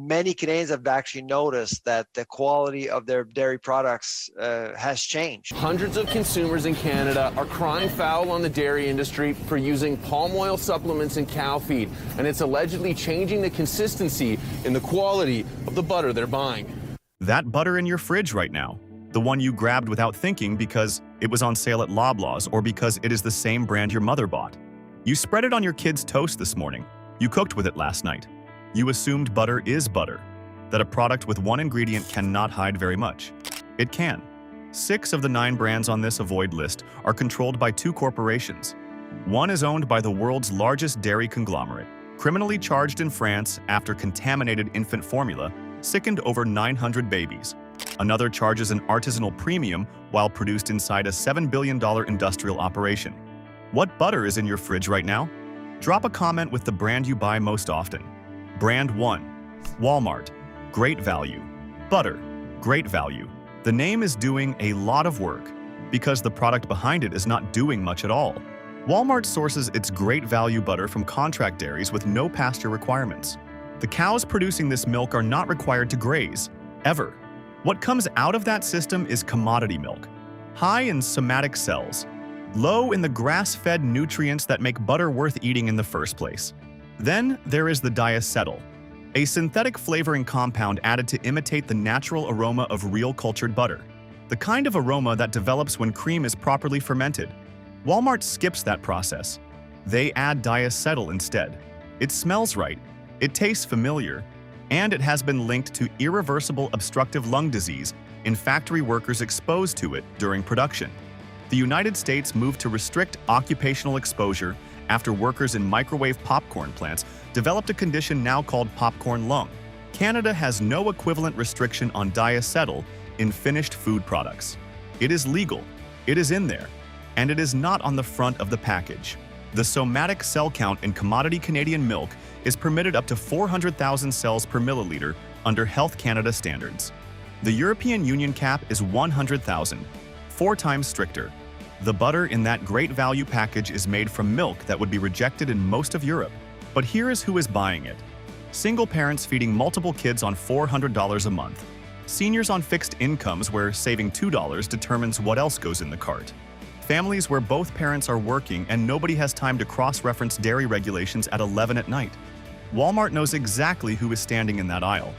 many Canadians have actually noticed that the quality of their dairy products has changed. Hundreds of consumers in Canada are crying foul on the dairy industry for using palm oil supplements in cow feed, and it's allegedly changing the consistency and the quality of the butter they're buying. That butter in your fridge right now, the one you grabbed without thinking because it was on sale at Loblaws or because it is the same brand your mother bought. You spread it on your kid's toast this morning. You cooked with it last night. You assumed butter is butter, that a product with one ingredient cannot hide very much. It can. 6 of the 9 brands on this avoid list are controlled by 2 corporations. One is owned by the world's largest dairy conglomerate, criminally charged in France after contaminated infant formula sickened over 900 babies. Another charges an artisanal premium while produced inside a $7 billion industrial operation. What butter is in your fridge right now? Drop a comment with the brand you buy most often. Brand 1. Walmart. Great value. Butter. Great value. The name is doing a lot of work because the product behind it is not doing much at all. Walmart sources its great value butter from contract dairies with no pasture requirements. The cows producing this milk are not required to graze, ever. What comes out of that system is commodity milk, high in somatic cells, low in the grass-fed nutrients that make butter worth eating in the first place. Then there is the diacetyl, a synthetic flavoring compound added to imitate the natural aroma of real cultured butter, the kind of aroma that develops when cream is properly fermented. Walmart skips that process. They add diacetyl instead. It smells right, it tastes familiar, and it has been linked to irreversible obstructive lung disease in factory workers exposed to it during production. The United States moved to restrict occupational exposure after workers in microwave popcorn plants developed a condition now called popcorn lung. Canada has no equivalent restriction on diacetyl in finished food products. It is legal, it is in there, and it is not on the front of the package. The somatic cell count in commodity Canadian milk is permitted up to 400,000 cells per milliliter under Health Canada standards. The European Union cap is 100,000, 4 times stricter. The butter in that great value package is made from milk that would be rejected in most of Europe. But here is who is buying it. Single parents feeding multiple kids on $400 a month. Seniors on fixed incomes where saving $2 determines what else goes in the cart. Families where both parents are working and nobody has time to cross-reference dairy regulations at 11 at night. Walmart knows exactly who is standing in that aisle.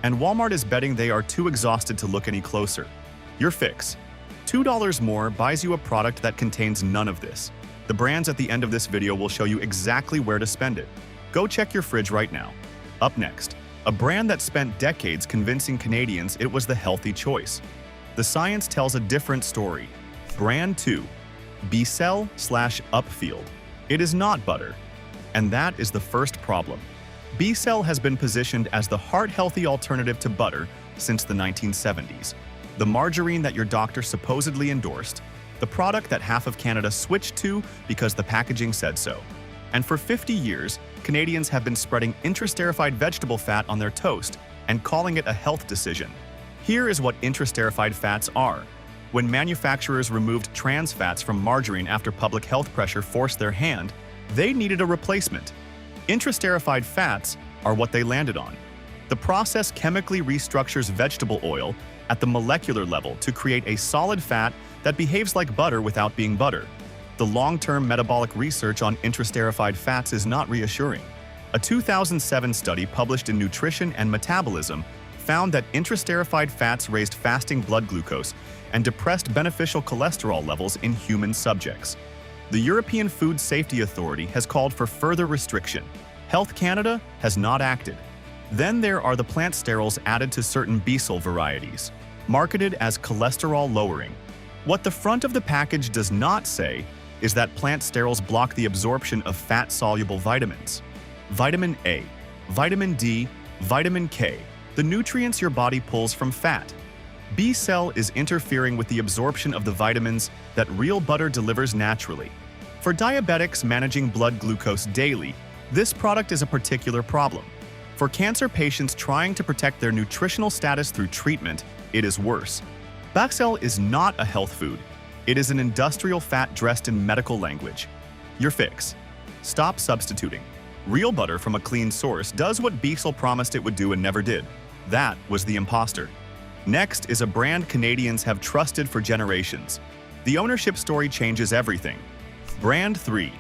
And Walmart is betting they are too exhausted to look any closer. Your fix. $2 more buys you a product that contains none of this. The brands at the end of this video will show you exactly where to spend it. Go check your fridge right now. Up next, a brand that spent decades convincing Canadians it was the healthy choice. The science tells a different story. Brand 2. B-Cell/Upfield. It is not butter. And that is the first problem. B-Cell has been positioned as the heart-healthy alternative to butter since the 1970s. The margarine that your doctor supposedly endorsed, the product that half of Canada switched to because the packaging said so. And for 50 years, Canadians have been spreading intraesterified vegetable fat on their toast and calling it a health decision. Here is what intraesterified fats are. When manufacturers removed trans fats from margarine after public health pressure forced their hand, they needed a replacement. Intraesterified fats are what they landed on. The process chemically restructures vegetable oil at the molecular level to create a solid fat that behaves like butter without being butter. The long-term metabolic research on intraesterified fats is not reassuring. A 2007 study published in Nutrition and Metabolism found that intraesterified fats raised fasting blood glucose and depressed beneficial cholesterol levels in human subjects. The European Food Safety Authority has called for further restriction. Health Canada has not acted. Then there are the plant sterols added to certain B-Cell varieties, marketed as cholesterol-lowering. What the front of the package does not say is that plant sterols block the absorption of fat-soluble vitamins. Vitamin A, vitamin D, vitamin K, the nutrients your body pulls from fat. B-Cell is interfering with the absorption of the vitamins that real butter delivers naturally. For diabetics managing blood glucose daily, this product is a particular problem. For cancer patients trying to protect their nutritional status through treatment, it is worse. B-Cell is not a health food. It is an industrial fat dressed in medical language. Your fix. Stop substituting. Real butter from a clean source does what Beaksel promised it would do and never did. That was the imposter. Next is a brand Canadians have trusted for generations. The ownership story changes everything. Brand 3.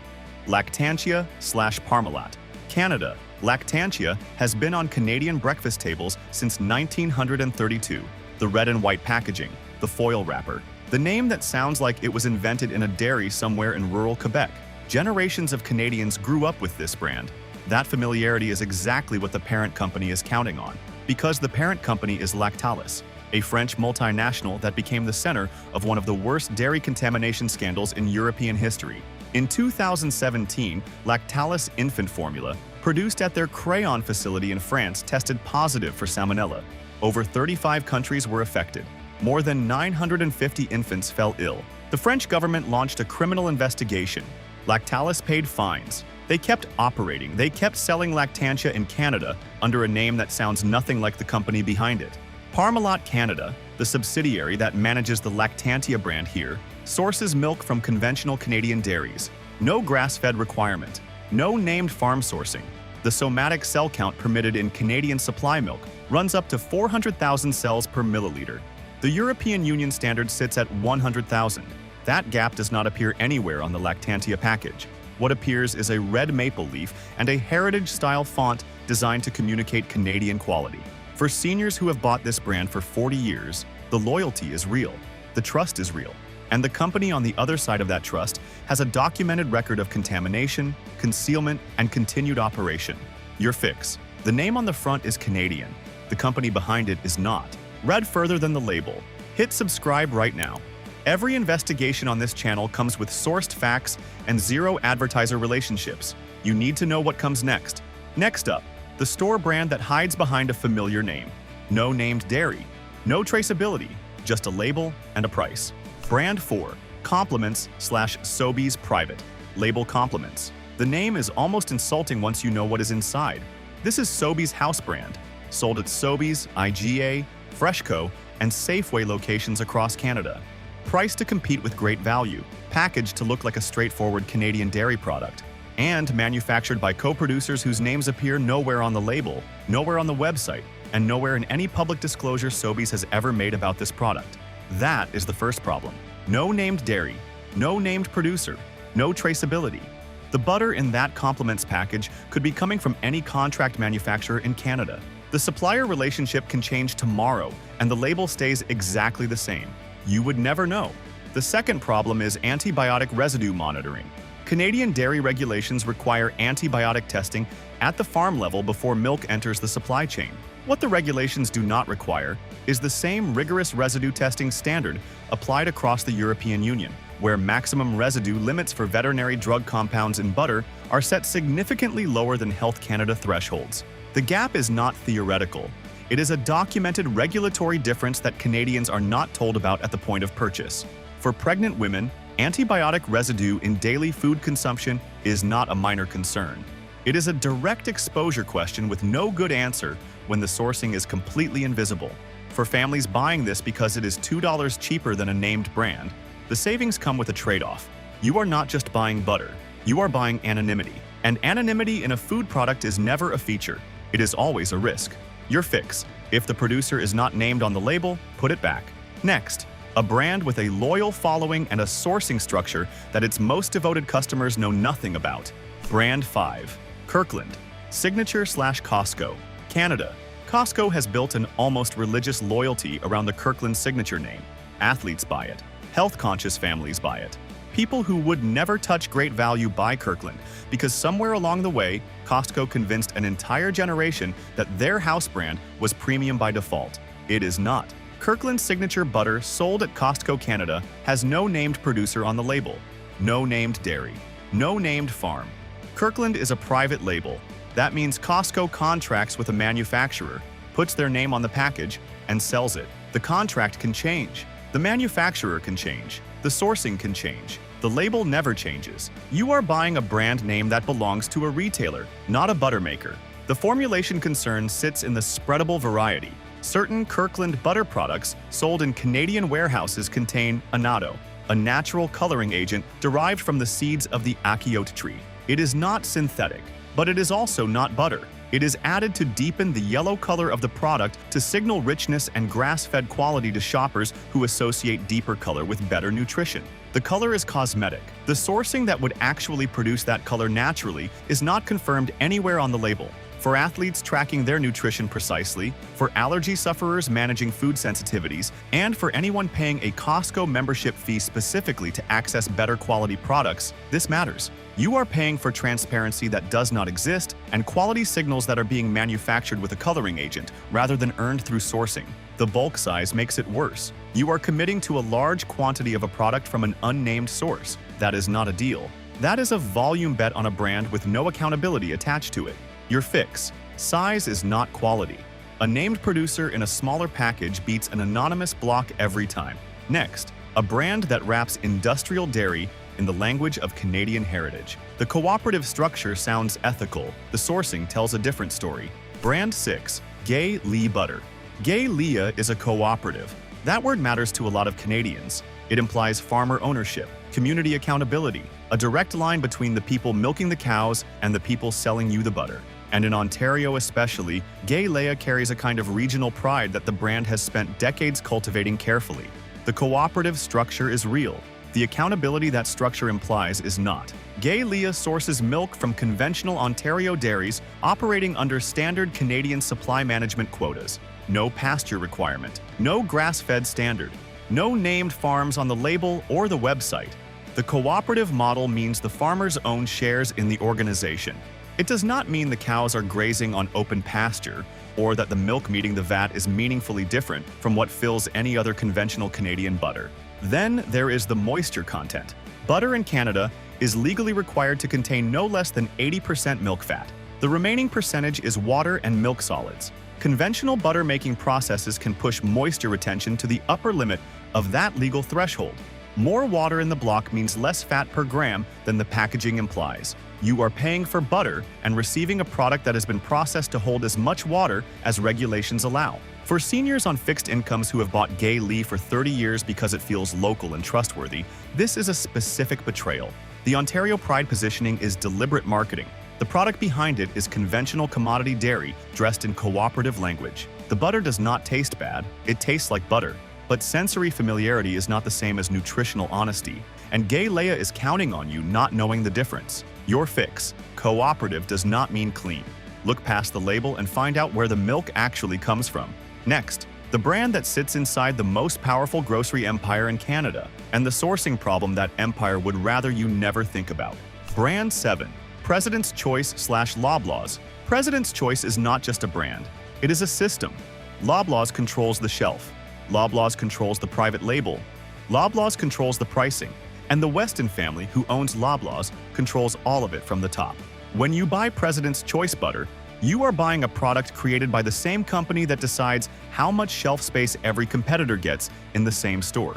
Lactantia/Parmalat. Canada. Lactantia has been on Canadian breakfast tables since 1932. The red and white packaging, the foil wrapper, the name that sounds like it was invented in a dairy somewhere in rural Quebec. Generations of Canadians grew up with this brand. That familiarity is exactly what the parent company is counting on, because the parent company is Lactalis, a French multinational that became the center of one of the worst dairy contamination scandals in European history. In 2017, Lactalis infant formula, produced at their Crayon facility in France, tested positive for salmonella. Over 35 countries were affected. More than 950 infants fell ill. The French government launched a criminal investigation. Lactalis paid fines. They kept operating. They kept selling Lactantia in Canada under a name that sounds nothing like the company behind it. Parmalat Canada, the subsidiary that manages the Lactantia brand here, sources milk from conventional Canadian dairies. No grass-fed requirement. No named farm sourcing. The somatic cell count permitted in Canadian supply milk runs up to 400,000 cells per milliliter. The European Union standard sits at 100,000. That gap does not appear anywhere on the Lactantia package. What appears is a red maple leaf and a heritage-style font designed to communicate Canadian quality. For seniors who have bought this brand for 40 years, the loyalty is real, the trust is real, and the company on the other side of that trust has a documented record of contamination, concealment, and continued operation. Your fix. The name on the front is Canadian. The company behind it is not. Read further than the label. Hit subscribe right now. Every investigation on this channel comes with sourced facts and zero advertiser relationships. You need to know what comes next. Next up, the store brand that hides behind a familiar name. No named dairy. No traceability, just a label and a price. Brand 4, Compliments/Sobeys Private. Label Compliments. The name is almost insulting once you know what is inside. This is Sobeys' house brand, sold at Sobeys, IGA, Freshco, and Safeway locations across Canada. Priced to compete with great value, packaged to look like a straightforward Canadian dairy product, and manufactured by co-producers whose names appear nowhere on the label, nowhere on the website, and nowhere in any public disclosure Sobeys has ever made about this product. That is the first problem. No named dairy, no named producer, no traceability. The butter in that Compliments package could be coming from any contract manufacturer in Canada. The supplier relationship can change tomorrow, and the label stays exactly the same. You would never know. The second problem is antibiotic residue monitoring. Canadian dairy regulations require antibiotic testing at the farm level before milk enters the supply chain. What the regulations do not require is the same rigorous residue testing standard applied across the European Union, where maximum residue limits for veterinary drug compounds in butter are set significantly lower than Health Canada thresholds. The gap is not theoretical. It is a documented regulatory difference that Canadians are not told about at the point of purchase. For pregnant women, antibiotic residue in daily food consumption is not a minor concern. It is a direct exposure question with no good answer when the sourcing is completely invisible. For families buying this because it is $2 cheaper than a named brand, the savings come with a trade-off. You are not just buying butter, you are buying anonymity. And anonymity in a food product is never a feature. It is always a risk. Your fix. If the producer is not named on the label, put it back. Next, a brand with a loyal following and a sourcing structure that its most devoted customers know nothing about. Brand 5. Kirkland. Signature/Costco. Canada. Costco has built an almost religious loyalty around the Kirkland signature name. Athletes buy it. Health-conscious families buy it. People who would never touch great value buy Kirkland because somewhere along the way, Costco convinced an entire generation that their house brand was premium by default. It is not. Kirkland's signature butter sold at Costco Canada has no named producer on the label, no named dairy, no named farm. Kirkland is a private label. That means Costco contracts with a manufacturer, puts their name on the package, and sells it. The contract can change. The manufacturer can change. The sourcing can change. The label never changes. You are buying a brand name that belongs to a retailer, not a butter maker. The formulation concern sits in the spreadable variety. Certain Kirkland butter products sold in Canadian warehouses contain annatto, a natural coloring agent derived from the seeds of the achiote tree. It is not synthetic. But it is also not butter. It is added to deepen the yellow color of the product to signal richness and grass-fed quality to shoppers who associate deeper color with better nutrition. The color is cosmetic. The sourcing that would actually produce that color naturally is not confirmed anywhere on the label. For athletes tracking their nutrition precisely, for allergy sufferers managing food sensitivities, and for anyone paying a Costco membership fee specifically to access better quality products, this matters. You are paying for transparency that does not exist and quality signals that are being manufactured with a coloring agent rather than earned through sourcing. The bulk size makes it worse. You are committing to a large quantity of a product from an unnamed source. That is not a deal. That is a volume bet on a brand with no accountability attached to it. Your fix: size is not quality. A named producer in a smaller package beats an anonymous block every time. Next, a brand that wraps industrial dairy in the language of Canadian heritage. The cooperative structure sounds ethical. The sourcing tells a different story. Brand 6, Gay Lea Butter. Gay Lea is a cooperative. That word matters to a lot of Canadians. It implies farmer ownership, community accountability, a direct line between the people milking the cows and the people selling you the butter. And in Ontario especially, Gay Lea carries a kind of regional pride that the brand has spent decades cultivating carefully. The cooperative structure is real. The accountability that structure implies is not. Gay Lea sources milk from conventional Ontario dairies operating under standard Canadian supply management quotas. No pasture requirement, no grass-fed standard, no named farms on the label or the website. The cooperative model means the farmers own shares in the organization. It does not mean the cows are grazing on open pasture or that the milk meeting the vat is meaningfully different from what fills any other conventional Canadian butter. Then there is the moisture content. Butter in Canada is legally required to contain no less than 80% milk fat. The remaining percentage is water and milk solids. Conventional butter-making processes can push moisture retention to the upper limit of that legal threshold. More water in the block means less fat per gram than the packaging implies. You are paying for butter and receiving a product that has been processed to hold as much water as regulations allow. For seniors on fixed incomes who have bought Gay Lea for 30 years because it feels local and trustworthy, this is a specific betrayal. The Ontario Pride positioning is deliberate marketing. The product behind it is conventional commodity dairy dressed in cooperative language. The butter does not taste bad, it tastes like butter. But sensory familiarity is not the same as nutritional honesty, and Gay Lea is counting on you not knowing the difference. Your fix: cooperative does not mean clean. Look past the label and find out where the milk actually comes from. Next, the brand that sits inside the most powerful grocery empire in Canada, and the sourcing problem that empire would rather you never think about. Brand 7, President's Choice/Loblaws. President's Choice is not just a brand, it is a system. Loblaws controls the shelf. Loblaws controls the private label. Loblaws controls the pricing. And the Weston family, who owns Loblaws, controls all of it from the top. When you buy President's Choice butter, you are buying a product created by the same company that decides how much shelf space every competitor gets in the same store.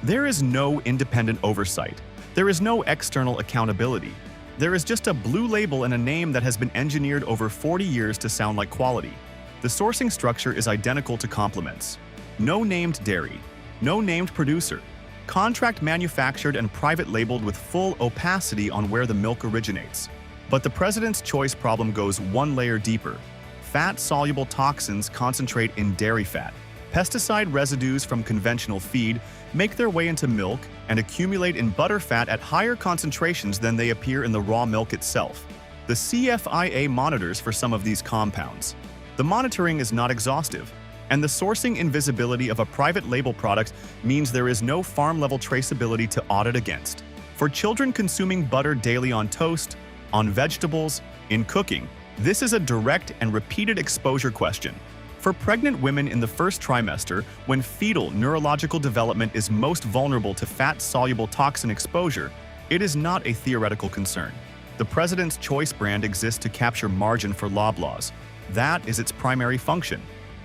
There is no independent oversight. There is no external accountability. There is just a blue label and a name that has been engineered over 40 years to sound like quality. The sourcing structure is identical to compliments. No named dairy, no named producer, contract manufactured and private labeled with full opacity on where the milk originates. But the President's Choice problem goes one layer deeper. Fat-soluble toxins concentrate in dairy fat. Pesticide residues from conventional feed make their way into milk and accumulate in butter fat at higher concentrations than they appear in the raw milk itself. The CFIA monitors for some of these compounds. The monitoring is not exhaustive, and the sourcing invisibility of a private label product means there is no farm-level traceability to audit against. For children consuming butter daily on toast, on vegetables, in cooking, this is a direct and repeated exposure question. For pregnant women in the first trimester, when fetal neurological development is most vulnerable to fat-soluble toxin exposure, it is not a theoretical concern. The President's Choice brand exists to capture margin for Loblaws. That is its primary function.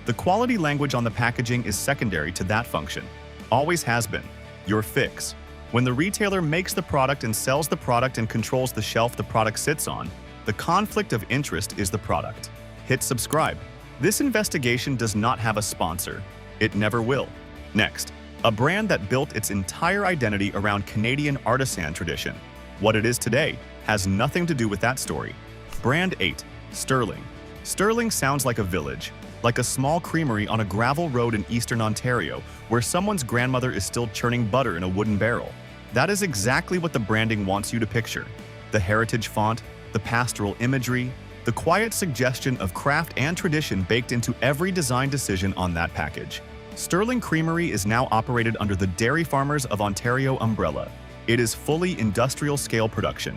The quality language on the packaging is secondary to that function. Always has been. Your fix: when the retailer makes the product and sells the product and controls the shelf the product sits on, the conflict of interest is the product. Hit subscribe. This investigation does not have a sponsor. It never will. Next, a brand that built its entire identity around Canadian artisan tradition. What it is today has nothing to do with that story. Brand 8. Sterling. Sterling sounds like a village, like a small creamery on a gravel road in eastern Ontario where someone's grandmother is still churning butter in a wooden barrel. That is exactly what the branding wants you to picture. The heritage font, the pastoral imagery, the quiet suggestion of craft and tradition baked into every design decision on that package. Sterling Creamery is now operated under the Dairy Farmers of Ontario umbrella. It is fully industrial-scale production.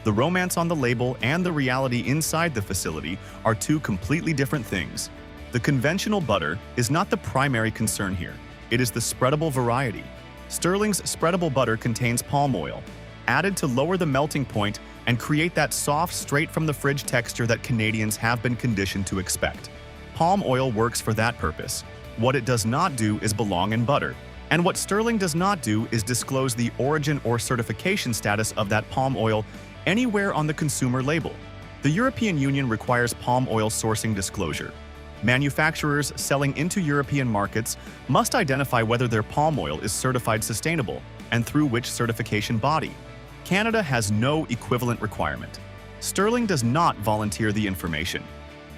The romance on the label and the reality inside the facility are two completely different things. The conventional butter is not the primary concern here. It is the spreadable variety. Sterling's spreadable butter contains palm oil, added to lower the melting point and create that soft, straight-from-the-fridge texture that Canadians have been conditioned to expect. Palm oil works for that purpose. What it does not do is belong in butter. And what Sterling does not do is disclose the origin or certification status of that palm oil anywhere on the consumer label. The European Union requires palm oil sourcing disclosure. Manufacturers selling into European markets must identify whether their palm oil is certified sustainable and through which certification body. Canada has no equivalent requirement. Sterling does not volunteer the information.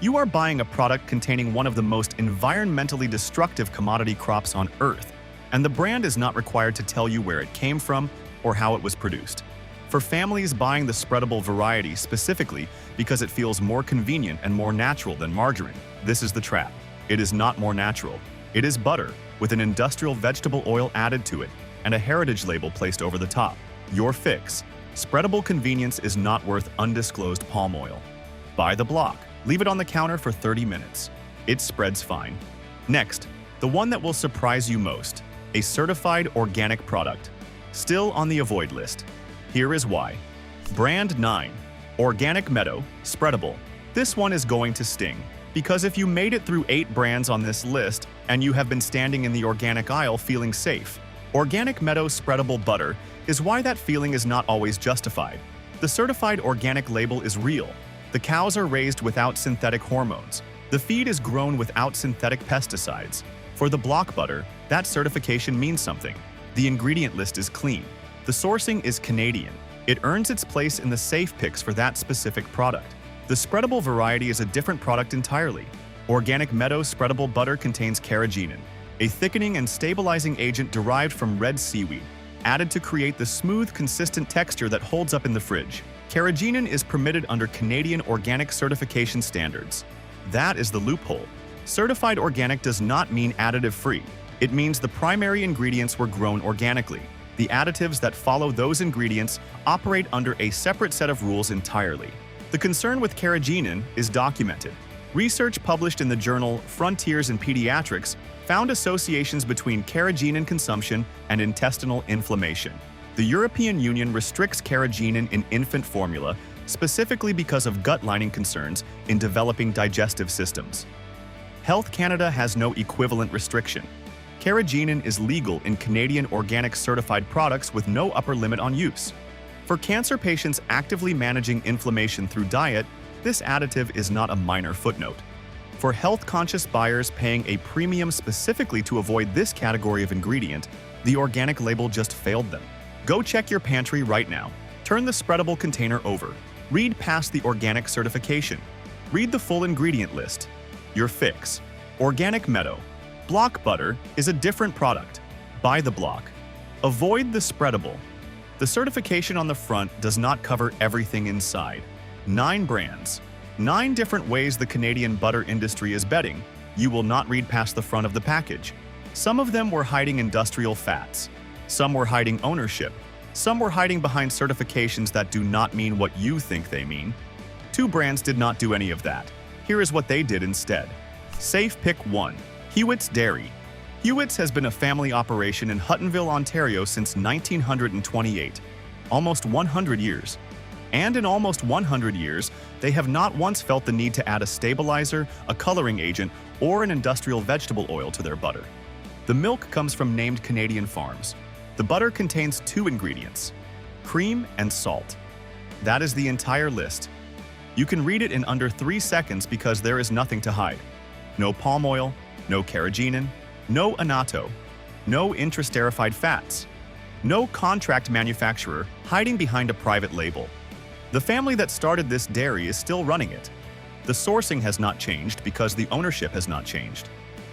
You are buying a product containing one of the most environmentally destructive commodity crops on Earth, and the brand is not required to tell you where it came from or how it was produced. For families buying the spreadable variety specifically because it feels more convenient and more natural than margarine, this is the trap. It is not more natural. It is butter with an industrial vegetable oil added to it and a heritage label placed over the top. Your fix. Spreadable convenience is not worth undisclosed palm oil. Buy the block. Leave it on the counter for 30 minutes. It spreads fine. Next, the one that will surprise you most. A certified organic product. Still on the avoid list. Here is why. Brand 9. Organic Meadow. Spreadable. This one is going to sting. Because if you made it through 8 brands on this list and you have been standing in the organic aisle feeling safe, Organic Meadow Spreadable Butter is why that feeling is not always justified. The certified organic label is real. The cows are raised without synthetic hormones. The feed is grown without synthetic pesticides. For the block butter, that certification means something. The ingredient list is clean. The sourcing is Canadian. It earns its place in the safe picks for that specific product. The spreadable variety is a different product entirely. Organic Meadow Spreadable Butter contains carrageenan, a thickening and stabilizing agent derived from red seaweed, added to create the smooth, consistent texture that holds up in the fridge. Carrageenan is permitted under Canadian organic certification standards. That is the loophole. Certified organic does not mean additive-free. It means the primary ingredients were grown organically. The additives that follow those ingredients operate under a separate set of rules entirely. The concern with carrageenan is documented. Research published in the journal Frontiers in Pediatrics found associations between carrageenan consumption and intestinal inflammation. The European Union restricts carrageenan in infant formula specifically because of gut lining concerns in developing digestive systems. Health Canada has no equivalent restriction. Carrageenan is legal in Canadian organic certified products with no upper limit on use. For cancer patients actively managing inflammation through diet, this additive is not a minor footnote. For health-conscious buyers paying a premium specifically to avoid this category of ingredient, the organic label just failed them. Go check your pantry right now. Turn the spreadable container over. Read past the organic certification. Read the full ingredient list. Your fix. Organic Meadow. Block butter is a different product. Buy the block. Avoid the spreadable. The certification on the front does not cover everything inside. 9 brands. 9 different ways the Canadian butter industry is betting. You will not read past the front of the package. Some of them were hiding industrial fats. Some were hiding ownership. Some were hiding behind certifications that do not mean what you think they mean. 2 brands did not do any of that. Here is what they did instead. Safe Pick 1. Hewitt's Dairy. Hewitt's has been a family operation in Huttonville, Ontario since 1928, almost 100 years. And in almost 100 years, they have not once felt the need to add a stabilizer, a coloring agent, or an industrial vegetable oil to their butter. The milk comes from named Canadian farms. The butter contains 2 ingredients, cream and salt. That is the entire list. You can read it in under 3 seconds because there is nothing to hide. No palm oil, no carrageenan, no annatto, no intrasterified fats, no contract manufacturer hiding behind a private label. The family that started this dairy is still running it. The sourcing has not changed because the ownership has not changed.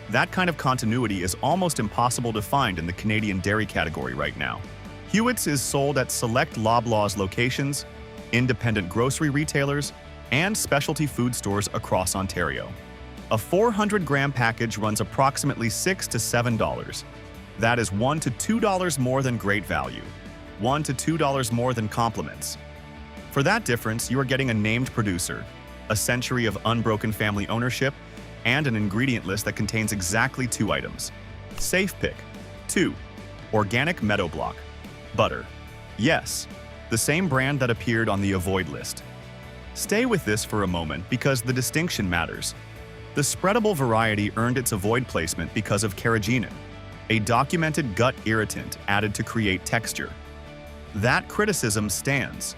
That kind of continuity is almost impossible to find in the Canadian dairy category right now. Hewitt's is sold at select Loblaws locations, independent grocery retailers, and specialty food stores across Ontario. A 400-gram package runs approximately $6 to $7. That is $1 to $2 more than great value, $1 to $2 more than compliments. For that difference, you are getting a named producer, a century of unbroken family ownership, and an ingredient list that contains exactly 2 items. Safe pick. 2. Organic Meadow Block. Butter. Yes, the same brand that appeared on the avoid list. Stay with this for a moment because the distinction matters. The spreadable variety earned its avoid placement because of carrageenan, a documented gut irritant added to create texture. That criticism stands.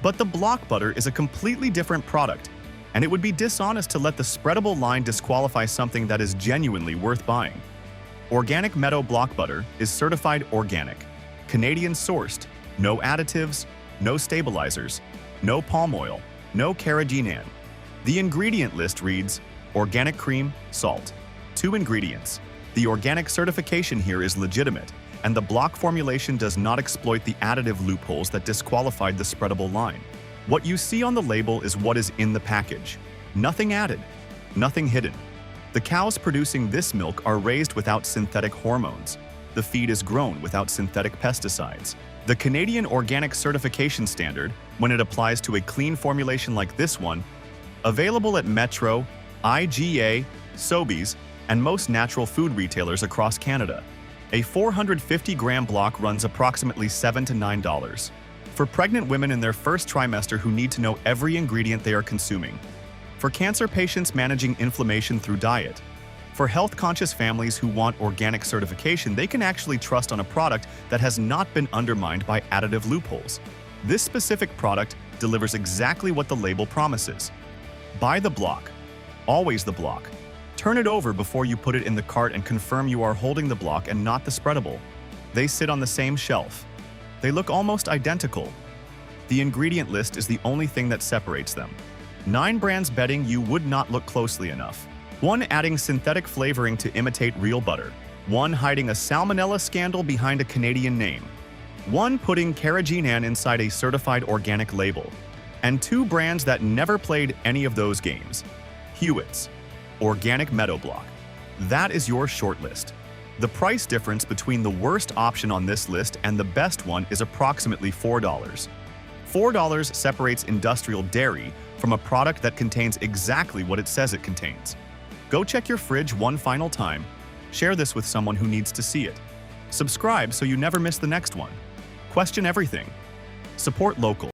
But the block butter is a completely different product, and it would be dishonest to let the spreadable line disqualify something that is genuinely worth buying. Organic Meadow Block Butter is certified organic, Canadian-sourced, no additives, no stabilizers, no palm oil, no carrageenan. The ingredient list reads, organic cream, salt. 2 ingredients. The organic certification here is legitimate, and the block formulation does not exploit the additive loopholes that disqualified the spreadable line. What you see on the label is what is in the package. Nothing added, nothing hidden. The cows producing this milk are raised without synthetic hormones. The feed is grown without synthetic pesticides. The Canadian Organic Certification Standard, when it applies to a clean formulation like this one, available at Metro, IGA, Sobeys, and most natural food retailers across Canada. A 450-gram block runs approximately $7 to $9. For pregnant women in their first trimester who need to know every ingredient they are consuming. For cancer patients managing inflammation through diet. For health-conscious families who want organic certification, they can actually trust on a product that has not been undermined by additive loopholes. This specific product delivers exactly what the label promises. Buy the block. Always the block. Turn it over before you put it in the cart and confirm you are holding the block and not the spreadable. They sit on the same shelf. They look almost identical. The ingredient list is the only thing that separates them. 9 brands betting you would not look closely enough. 1 adding synthetic flavoring to imitate real butter. 1 hiding a salmonella scandal behind a Canadian name. 1 putting carrageenan inside a certified organic label. And 2 brands that never played any of those games. Hewitt's. Organic Meadow Block. That is your shortlist. The price difference between the worst option on this list and the best one is approximately $4. $4 separates industrial dairy from a product that contains exactly what it says it contains. Go check your fridge one final time. Share this with someone who needs to see it. Subscribe so you never miss the next one. Question everything. Support local.